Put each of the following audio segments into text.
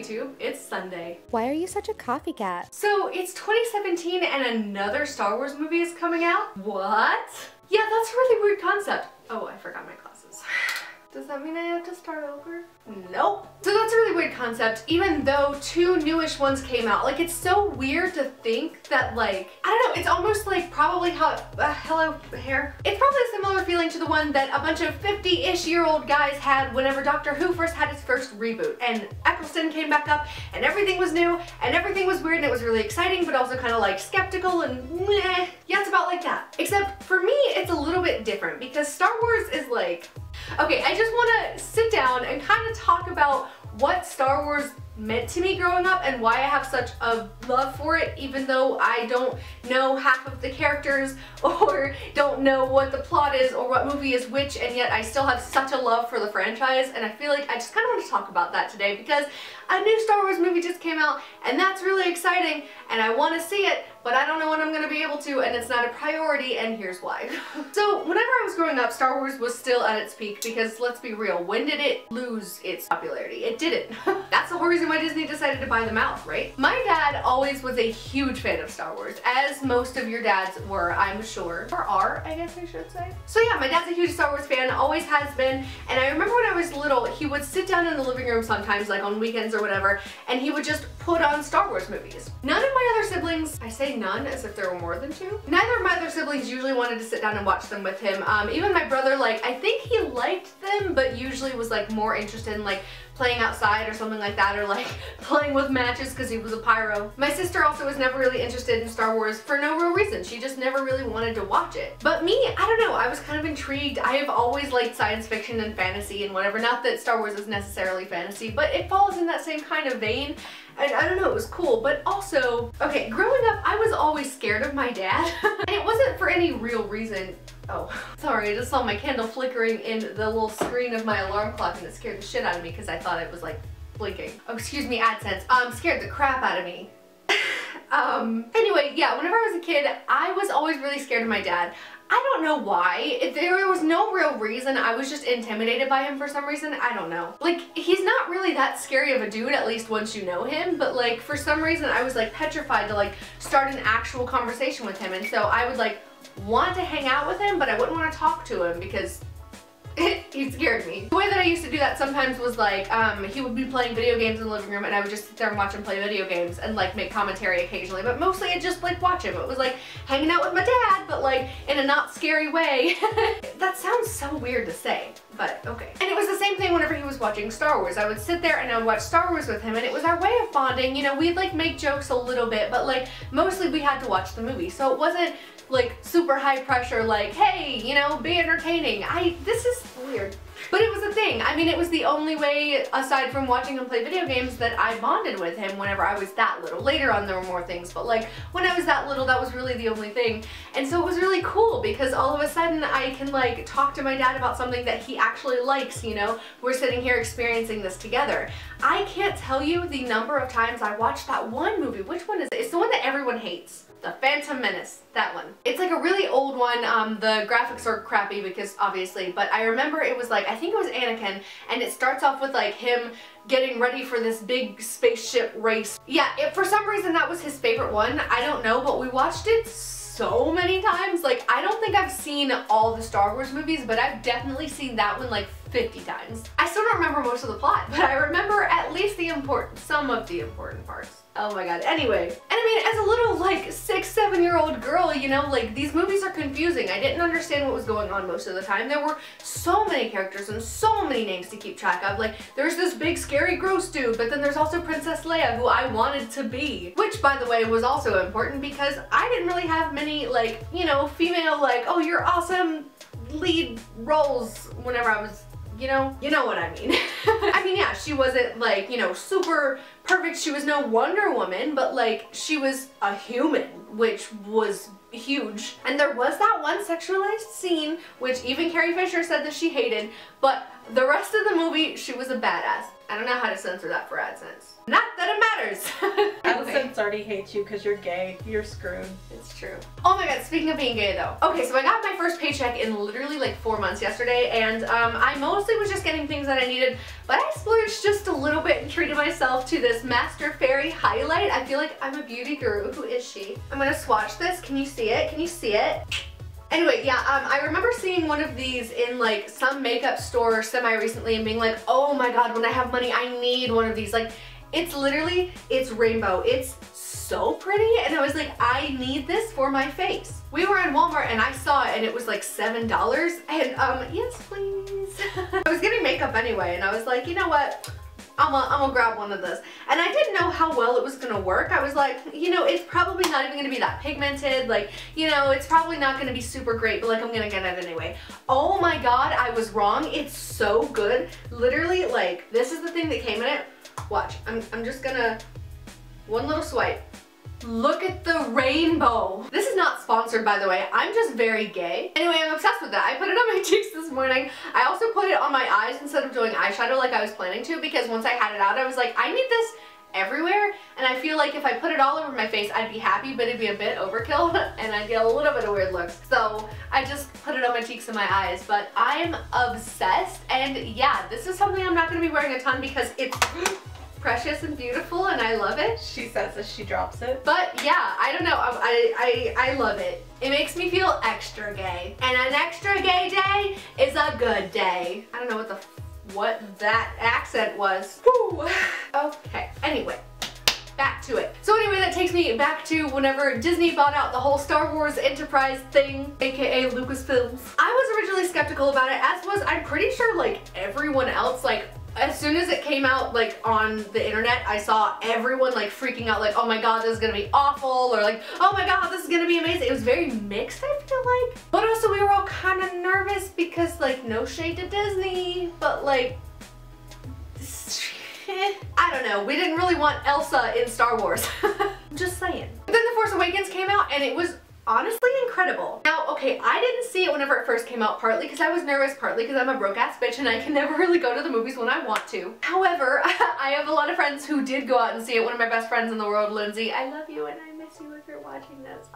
YouTube, it's Sunday. Why are you such a coffee cat? So it's 2017 and another Star Wars movie is coming out? What? Yeah, that's a really weird concept. Oh, I forgot my glasses. Does that mean I have to start over? Nope. So that's a really weird concept, even though two newish ones came out. Like, it's so weird to think that, like, I don't know, it's almost like probably how, hello, hair. It's probably a similar feeling to the one that a bunch of 50-ish-year-old guys had whenever Doctor Who first had its first reboot. And Eccleston came back up, and everything was new, and everything was weird, and it was really exciting, but also kind of, like, skeptical and meh. Yeah, it's about like that. Except, for me, it's a little bit different, because Star Wars is like... Okay, I just want to sit down and kind of talk about what Star Wars meant to me growing up and why I have such a love for it, even though I don't know half of the characters or don't know what the plot is or what movie is which, and yet I still have such a love for the franchise. And I feel like I just kind of want to talk about that today because a new Star Wars movie just came out and that's really exciting and I want to see it, but I don't know when I'm going to be able to, and it's not a priority, and here's why. So whenever I was growing up, Star Wars was still at its peak because, let's be real, when did it lose its popularity? It didn't. That's the whole reason why Disney decided to buy them out, right? My dad always was a huge fan of Star Wars, as most of your dads were, I'm sure. Or are, I guess I should say. So yeah, my dad's a huge Star Wars fan, always has been, and I remember when I was little, he would sit down in the living room sometimes, like on weekends or whatever, and he would just put on Star Wars movies. None of my other siblings, I say none as if there were more than two, neither of my other siblings usually wanted to sit down and watch them with him. Even my brother, like, I think he liked them, but usually was like more interested in like playing outside or something like that, or like playing with matches because he was a pyro. My sister also was never really interested in Star Wars for no real reason. She just never really wanted to watch it. But me, I don't know, I was kind of intrigued. I have always liked science fiction and fantasy and whatever. Not that Star Wars is necessarily fantasy, but it falls in that same kind of vein. And I don't know, it was cool, but also, okay, growing up, I was always scared of my dad. And it wasn't for any real reason. Oh, sorry, I just saw my candle flickering in the little screen of my alarm clock and it scared the shit out of me because I thought it was like blinking. Oh, excuse me, AdSense. Scared the crap out of me. Anyway, yeah, whenever I was a kid, I was always really scared of my dad. I don't know why. There was no real reason. I was just intimidated by him for some reason. I don't know. Like, he's not really that scary of a dude, at least once you know him, but like, for some reason, I was like petrified to like start an actual conversation with him, and so I would like want to hang out with him, but I wouldn't want to talk to him because he scared me. The way that I used to do that sometimes was like, he would be playing video games in the living room and I would just sit there and watch him play video games and like make commentary occasionally, but mostly I'd just like watch him. It was like hanging out with my dad, but like in a not scary way. That sounds so weird to say, but okay. And it was the same thing whenever he was watching Star Wars. I would sit there and I would watch Star Wars with him, and it was our way of bonding. You know, we'd like make jokes a little bit, but like mostly we had to watch the movie. So it wasn't like super high pressure, like, hey, you know, be entertaining. This is weird. But it was a thing. I mean, it was the only way, aside from watching him play video games, that I bonded with him whenever I was that little. Later on there were more things, but like when I was that little, that was really the only thing. And so it was really cool because all of a sudden I can like talk to my dad about something that he actually likes, you know? We're sitting here experiencing this together. I can't tell you the number of times I watched that one movie. Which one is it? It's the one that everyone hates. The Phantom Menace, that one. It's like a really old one. The graphics are crappy because obviously, but I remember it was like, I think it was Anakin, and it starts off with like him getting ready for this big spaceship race. Yeah, for some reason that was his favorite one. I don't know, but we watched it so many times. Like, I don't think I've seen all the Star Wars movies, but I've definitely seen that one like 50 times. I still don't remember most of the plot, but I remember at least some of the important parts. Oh my god. Anyway, and I mean, as a little like 6-7-year-old girl, you know, like these movies are confusing. I didn't understand what was going on most of the time. There were so many characters and so many names to keep track of. Like, there's this big scary gross dude, but then there's also Princess Leia, who I wanted to be. Which, by the way, was also important because I didn't really have many, like, you know, female, like, oh, you're awesome lead roles whenever I was, you know what I mean. I mean, yeah, she wasn't like, you know, super perfect. She was no Wonder Woman, but like she was a human, which was huge. And there was that one sexualized scene, which even Carrie Fisher said that she hated, but the rest of the movie, she was a badass. I don't know how to censor that for AdSense. Not that it matters. AdSense already hates you because you're gay. You're screwed. It's true. Oh my god, speaking of being gay though. Okay, so I got my first paycheck in literally like 4 months yesterday, and I mostly was just getting things that I needed, but I splurged just a little bit and treated myself to this Master Fairy highlight. I feel like I'm a beauty guru. Who is she? I'm gonna swatch this. Can you see it? Can you see it? Anyway, yeah, I remember seeing one of these in like some makeup store semi-recently and being like, oh my god, when I have money, I need one of these. Like, it's literally, it's rainbow. It's so pretty, and I was like, I need this for my face. We were in Walmart and I saw it and it was like $7, and yes please. I was getting makeup anyway, and I was like, you know what? I'm gonna grab one of those. And I didn't know how well it was gonna work. I was like, you know, it's probably not even gonna be that pigmented. Like, you know, it's probably not gonna be super great, but like, I'm gonna get it anyway. Oh my god, I was wrong. It's so good. Literally, like, this is the thing that came in it. Watch, I'm just gonna, one little swipe. Look at the rainbow. This is not sponsored, by the way. I'm just very gay. Anyway, I'm obsessed with that. I put it on my cheeks this morning. I also put it on my eyes instead of doing eyeshadow like I was planning to, because once I had it out, I was like, I need this everywhere, and I feel like if I put it all over my face, I'd be happy, but it'd be a bit overkill, and I'd get a little bit of weird looks. So I just put it on my cheeks and my eyes, but I'm obsessed, and yeah, this is something I'm not going to be wearing a ton because it's precious and beautiful, and I love it. She says as she drops it. But yeah, I don't know, I love it. It makes me feel extra gay. And an extra gay day is a good day. I don't know what that accent was. Whew. Okay, anyway. Back to it. So anyway, that takes me back to whenever Disney bought out the whole Star Wars Enterprise thing, aka Lucasfilms. I was originally skeptical about it, as was, I'm pretty sure, like, everyone else. Like, as soon as it came out, like, on the internet, I saw everyone, like, freaking out, like, oh my god, this is gonna be awful, or like, oh my god, this is gonna be amazing. It was very mixed, I feel like. But also, we were all kind of nervous because, like, no shade to Disney, but, like, I don't know, we didn't really want Elsa in Star Wars. I'm just saying. Then The Force Awakens came out, and it was honestly incredible. Now, okay, I didn't see it whenever it first came out, partly because I was nervous, partly because I'm a broke ass bitch and I can never really go to the movies when I want to. However, I have a lot of friends who did go out and see it. One of my best friends in the world, Lindsay, I love you and I miss you if you're watching this.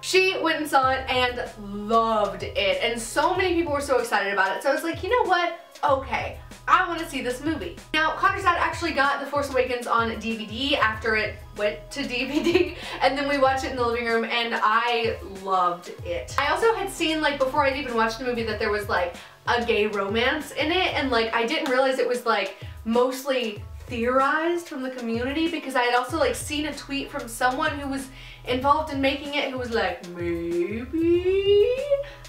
She went and saw it and loved it, and so many people were so excited about it. So I was like, you know what? Okay, I want to see this movie. Now, Connor's dad actually got The Force Awakens on DVD after it went to DVD, and then we watched it in the living room, and I loved it. I also had seen, like, before I'd even watched the movie, that there was, like, a gay romance in it, and, like, I didn't realize it was, like, mostly theorized from the community, because I had also, like, seen a tweet from someone who was involved in making it who was like, maybe?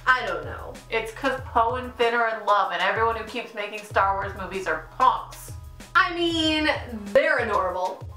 I don't know. It's because Poe and Finn are in love, and everyone who keeps making Star Wars movies are punks. I mean, they're adorable.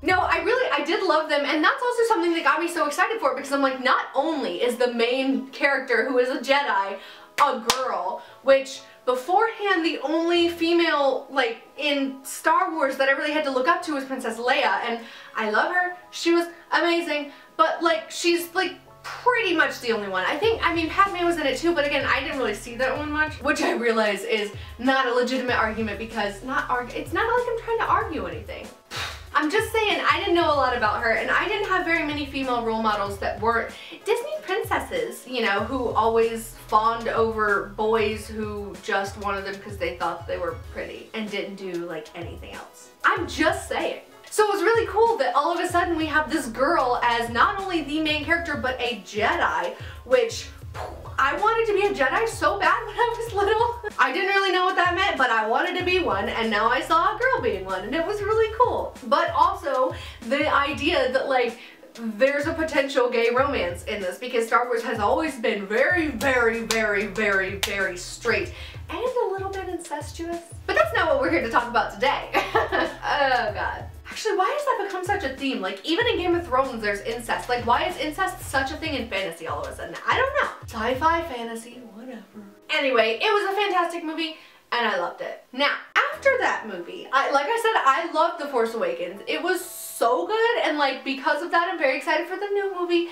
No, I did love them, and that's also something that got me so excited for it, because I'm like, not only is the main character, who is a Jedi, a girl, which beforehand the only female, like, in Star Wars that I really had to look up to was Princess Leia, and I love her, she was amazing, but, like, she's, like, pretty much the only one. I mean, Padme was in it too, but again, I didn't really see that one much, which I realize is not a legitimate argument, because it's not like I'm trying to argue anything. I'm just saying, I didn't know a lot about her, and I didn't have very many female role models that weren't Disney princesses, you know, who always fawned over boys who just wanted them because they thought they were pretty and didn't do, like, anything else. I'm just saying. So it was really cool that all of a sudden we have this girl as not only the main character, but a Jedi, which I wanted to be a Jedi so bad when I was little. I didn't really know what that meant, but I wanted to be one, and now I saw a girl being one, and it was really cool. But also the idea that, like, there's a potential gay romance in this, because Star Wars has always been very, very, very, very, very straight and a little bit incestuous. But that's not what we're here to talk about today. Oh god. Actually, why has that become such a theme? Like, even in Game of Thrones, there's incest. Like, why is incest such a thing in fantasy all of a sudden? I don't know. Sci-fi, fantasy, whatever. Anyway, it was a fantastic movie, and I loved it. Now, after that movie, like I said, I loved The Force Awakens. It was so good, and, like, because of that, I'm very excited for the new movie.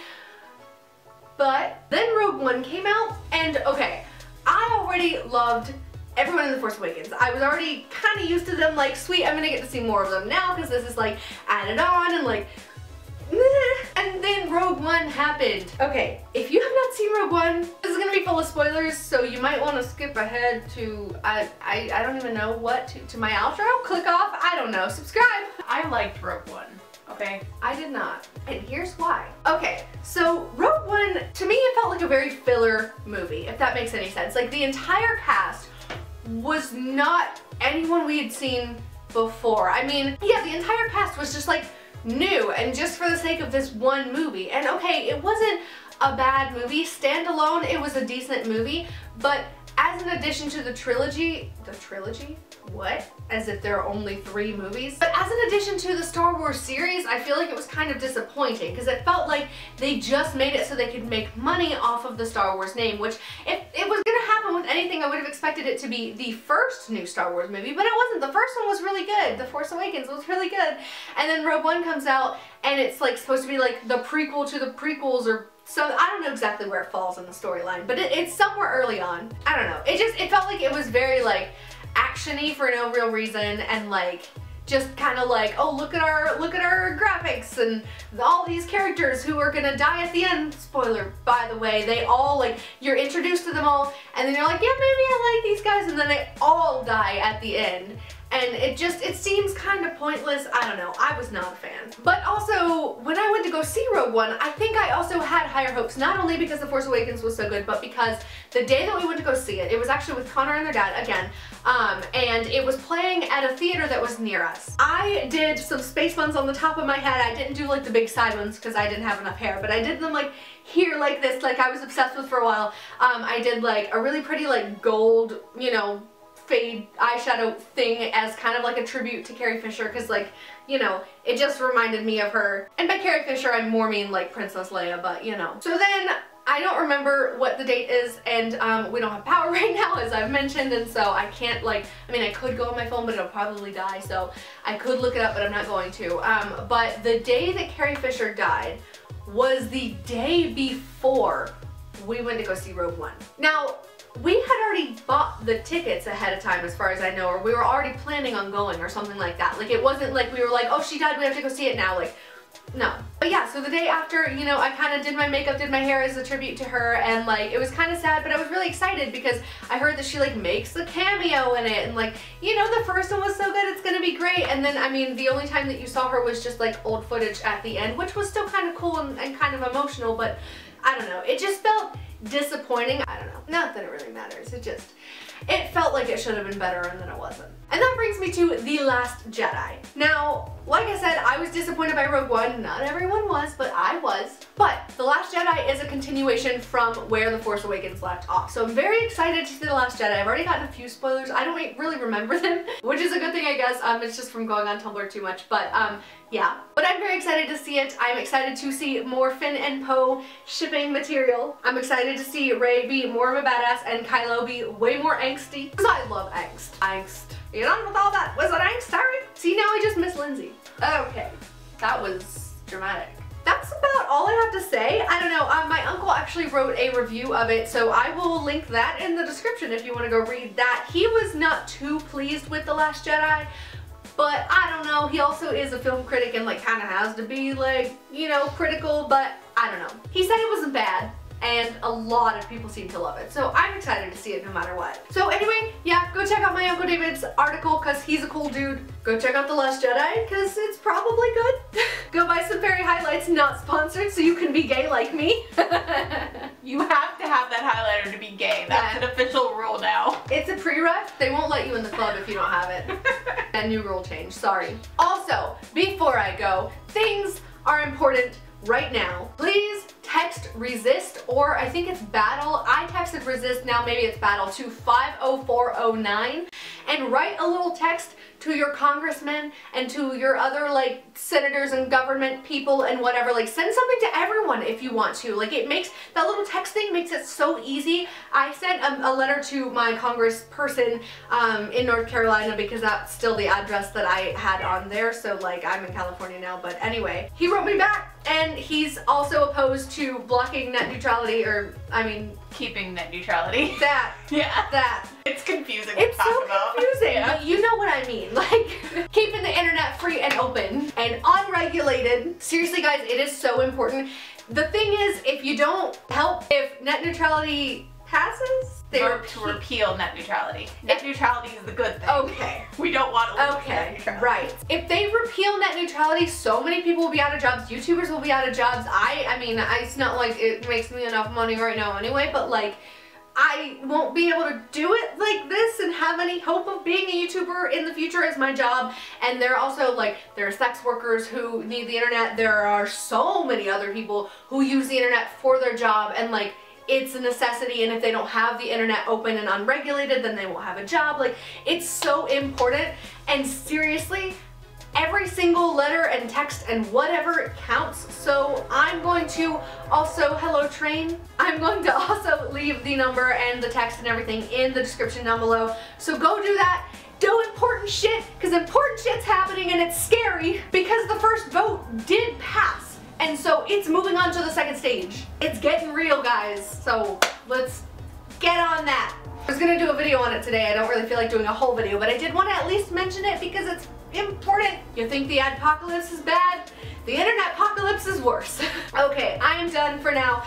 But then Rogue One came out, and okay, I already loved everyone in The Force Awakens. I was already kind of used to them, like, sweet, I'm gonna get to see more of them now because this is like added on and like, and then Rogue One happened. Okay, if you have not seen Rogue One, this is gonna be full of spoilers, so you might want to skip ahead to, I don't even know what, to my outro? Click off, I don't know, subscribe. I liked Rogue One, okay? I did not, and here's why. Okay, so Rogue One, to me it felt like a very filler movie, if that makes any sense. Like the entire cast was not anyone we had seen before. I mean, yeah, the entire cast was just like new and just for the sake of this one movie. And okay, it wasn't a bad movie. Standalone, it was a decent movie, but as an addition to the trilogy, what? As if there are only 3 movies. But as an addition to the Star Wars series, I feel like it was kind of disappointing because it felt like they just made it so they could make money off of the Star Wars name, which if it was gonna happen with anything, I would have expected it to be the first new Star Wars movie, but it wasn't. The first one was really good. The Force Awakens was really good. And then Rogue One comes out and it's like supposed to be like the prequel to the prequels, or so I don't know exactly where it falls in the storyline, but it's somewhere early on. I don't know. It felt like it was very like action-y for no real reason, and like just kind of like, oh, look at our graphics and all these characters who are gonna die at the end. Spoiler, by the way, they all, like, you're introduced to them all and then you're like, yeah, maybe I like these guys, and then they all die at the end. And it seems kind of pointless. I don't know. I was not a fan. But also, when I went to go see Rogue One, I think I also had higher hopes, not only because The Force Awakens was so good, but because the day that we went to go see it, it was actually with Connor and their dad again, and it was playing at a theater that was near us. I did some space buns on the top of my head. I didn't do like the big side ones because I didn't have enough hair, but I did them like here like this, like I was obsessed with for a while. I did like a really pretty like gold, you know, fade eyeshadow thing as kind of like a tribute to Carrie Fisher, because like, you know, it just reminded me of her. And by Carrie Fisher I more mean like Princess Leia, but you know. So then I don't remember what the date is, and we don't have power right now, as I've mentioned, and so I can't, like, I mean I could go on my phone but it'll probably die, so I could look it up but I'm not going to. But the day that Carrie Fisher died was the day before we went to go see Rogue One. Now, we had already bought the tickets ahead of time as far as I know, or we were already planning on going or something like that. Like, it wasn't like we were like, oh, she died, we have to go see it now. Like, no. But yeah, so the day after, you know, I kind of did my makeup, did my hair as a tribute to her, and like, it was kind of sad, but I was really excited because I heard that she like makes a cameo in it, and like, you know, the first one was so good, it's gonna be great. And then, I mean, the only time that you saw her was just like old footage at the end, which was still kind of cool and kind of emotional, but I don't know, it just felt disappointing. I don't know, not that it really matters, it felt like it should have been better and then it wasn't. And that brings me to The Last Jedi. Now, like I said, I was disappointed by Rogue One. Not everyone was, but I was. But The Last Jedi is a continuation from where The Force Awakens left off. So I'm very excited to see The Last Jedi. I've already gotten a few spoilers. I don't really remember them, which is a good thing, I guess. It's just from going on Tumblr too much, but yeah. But I'm very excited to see it. I'm excited to see more Finn and Poe shipping material. I'm excited to see Rey be more of a badass and Kylo be way more angsty, because I love angst. Angst. You know, with all that, was it angst, Harry? See, now I just miss Lindsay. Okay, that was dramatic. That's about all I have to say. I don't know, my uncle actually wrote a review of it, so I will link that in the description if you want to go read that. He was not too pleased with The Last Jedi, but I don't know, he also is a film critic and like kind of has to be like, you know, critical, but I don't know. He said it wasn't bad, and a lot of people seem to love it, so I'm excited to see it no matter what. So anyway, yeah, go check out my Uncle David's article because he's a cool dude. Go check out The Last Jedi because it's probably good. Go buy some fairy highlights, not sponsored, so you can be gay like me. You have to have that highlighter to be gay. That's an official rule now. It's a prereq. They won't let you in the club if you don't have it. A new rule change, sorry. Also, before I go, things are important right now. Please text resist, or I think it's battle. I texted resist, now maybe it's battle, to 50409 and write a little text to your congressmen and to your other like senators and government people and whatever. Like send something to everyone if you want to. Like it makes, that little text thing makes it so easy. I sent a letter to my congressperson in North Carolina because that's still the address that I had on there. So like I'm in California now, but anyway, he wrote me back and he's also opposed to blocking net neutrality, or I mean keeping net neutrality. that. Yeah. That. It's confusing It's to so talk about. confusing, Yeah. but you know what I mean. Like, keeping the internet free and open and unregulated. Seriously guys, it is so important. The thing is, if you don't help, if net neutrality passes, to repeal net neutrality. Net neutrality is the good thing. Okay. We don't want to lose net Okay, neutrality. right. If they repeal net neutrality, so many people will be out of jobs. YouTubers will be out of jobs. I mean, it's not like it makes me enough money right now anyway, but like, I won't be able to do it like this and have any hope of being a YouTuber in the future as my job. And there are also like, there are sex workers who need the internet. There are so many other people who use the internet for their job, and like, it's a necessity, and if they don't have the internet open and unregulated, then they won't have a job. Like, it's so important, and seriously, every single letter and text and whatever counts. So I'm going to also, hello train, I'm going to also leave the number and the text and everything in the description down below. So go do that. Do important shit, because important shit's happening and it's scary because the first vote did pass. And so it's moving on to the second stage. It's getting real, guys. So let's get on that. I was gonna do a video on it today. I don't really feel like doing a whole video, but I did want to at least mention it because it's important. You think the adpocalypse is bad? The internet apocalypse is worse. Okay, I am done for now.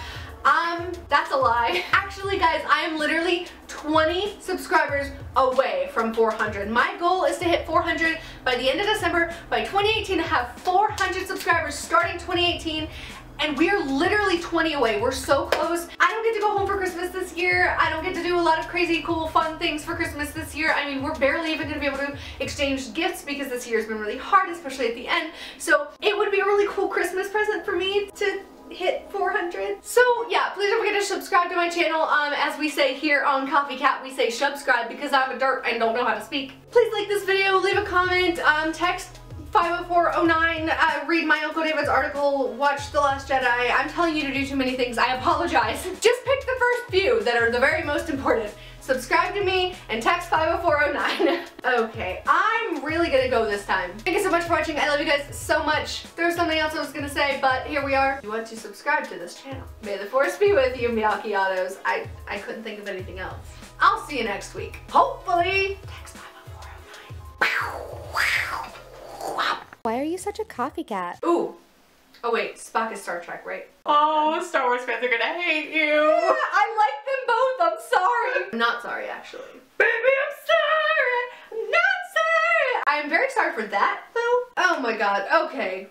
That's a lie. Actually, guys, I am literally 20 subscribers away from 400. My goal is to hit 400 by the end of December, by 2018, to have 400 subscribers starting 2018. And we're literally 20 away. We're so close. I don't get to go home for Christmas this year. I don't get to do a lot of crazy, cool, fun things for Christmas this year. I mean, we're barely even gonna be able to exchange gifts because this year's been really hard, especially at the end. So it would be a really cool Christmas present for me to hit 400. So yeah, please don't forget to subscribe to my channel. As we say here on Coffee Cat, we say subscribe because I'm a dirt and don't know how to speak. Please like this video, leave a comment, text 50409, read my Uncle David's article, watch The Last Jedi. I'm telling you to do too many things. I apologize. Just pick the first few that are the very most important. Subscribe to me and text 50409. Okay, I'm really gonna go this time. Thank you so much for watching. I love you guys so much. There was something else I was gonna say, but here we are. You want to subscribe to this channel. May the force be with you, Miyaki-Autos. I couldn't think of anything else. I'll see you next week. Hopefully. Text 50409. Why are you such a coffee cat? Ooh. Oh wait, Spock is Star Trek, right? Oh, Star Wars fans are gonna hate you. Yeah, I like them both. I'm sorry. I'm not sorry, actually. Baby, I'm sorry. I'm not sorry. I'm very sorry for that, though. Oh my god. Okay.